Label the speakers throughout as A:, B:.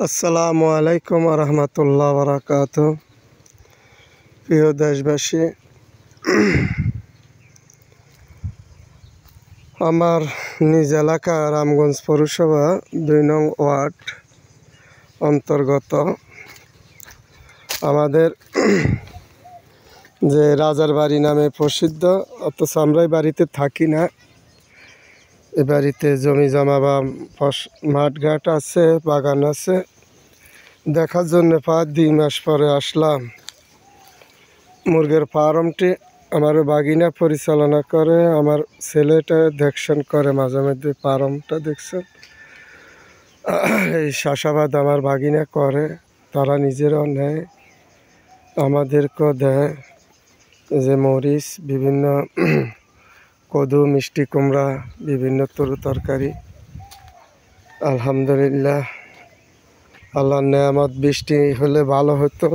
A: আসসালামু আলাইকুম রহমতুল্লাহ বারাকাতুহু। প্রিয় দেশবাসী, আমার নিজ এলাকা রামগঞ্জ পৌরসভা ২ নং ওয়ার্ড অন্তর্গত আমাদের যে রাজার বাড়ি নামে প্রসিদ্ধ, অথচ আমরা এই বাড়িতে থাকি না। এ বাড়িতে জমি জমা বা মাঠঘাট আছে, বাগান আছে। দেখার জন্য ২ মাস পরে আসলাম। মুরগের ফার্মটি আমার বাগিনা পরিচালনা করে, আমার ছেলেটা দেখশন করে। মাঝে মধ্যে ফার্মটা দেখছেন, এই চাষাবাদ আমার বাগিনা করে। তারা নিজেরাও নেয়, আমাদেরকেও দেয়। যে মরিচ, বিভিন্ন কদু, মিষ্টি কুমড়া, বিভিন্ন তরু তরকারি। আলহামদুলিল্লাহ, আল্লাহর নেয়ামত। বৃষ্টি হলে ভালো হতো।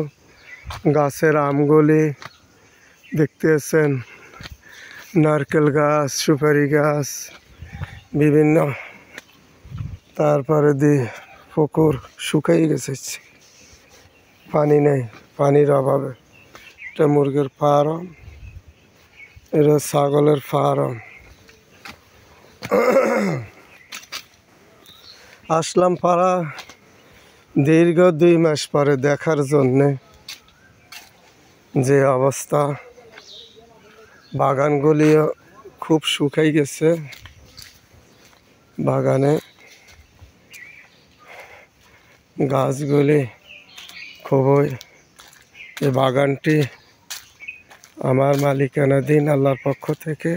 A: গাছের আমগুলি দেখতে আছেন, নারকেল গাছ, সুপারি গাছ, বিভিন্ন। তারপরে পুকুর শুকিয়ে গেছে, পানি নেই, পানির অভাবে। এটা মুরগির ফার্ম, এটা ছাগলের ফার্ম। আসলাম পাড়া দীর্ঘ ২ মাস পরে দেখার জন্যে যে অবস্থা। বাগানগুলিও খুব শুকিয়ে গেছে। বাগানে গাছগুলি খুবই, এই বাগানটি আমার মালিকানাধীন, আল্লাহর পক্ষ থেকে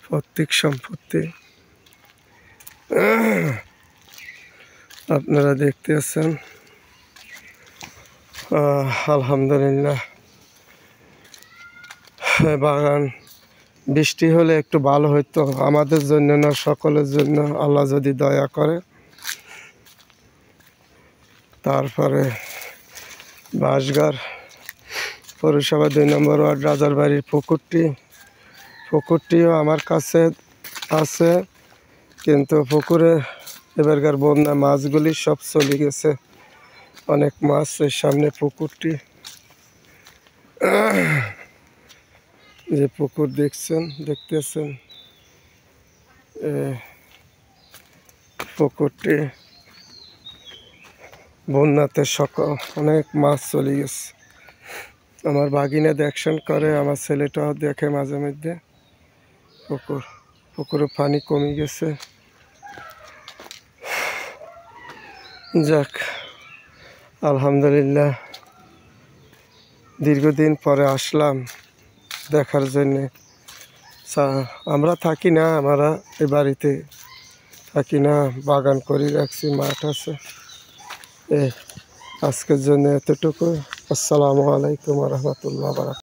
A: পৈতৃক সম্পত্তি। আপনারা দেখতে আছেন। আলহামদুলিল্লাহ, বাগান বৃষ্টি হলে একটু ভালো হইতো, আমাদের জন্য না, সকলের জন্য। আল্লাহ যদি দয়া করে। তারপরে বাঁশগার পৌরসভা ২ নম্বর ওয়ার্ড রাজার বাড়ির পুকুরটিও আমার কাছে আছে, কিন্তু পুকুরে এবারকার বন্যা মাছগুলি সব চলে গেছে। অনেক মাছ এর সামনে পুকুরটি, যে পুকুর দেখতেছেন, পুকুরটি বন্যাতে অনেক মাছ চলে গেছে। আমার বাগিনা দেখশন করে, আমার ছেলেটাও দেখে মাঝে মধ্যে। পুকুরে পানি কমে গেছে। যাক, আলহামদুলিল্লাহ, দীর্ঘদিন পরে আসলাম দেখার জন্যে। আমরা থাকি না, আমরা এই বাড়িতে থাকি না, বাগান করে রাখছি, মাঠ আছে। আজকের জন্য এতটুকু। আসসালামু আলাইকুম রহমতুল্লাহ বারাকাতুহু।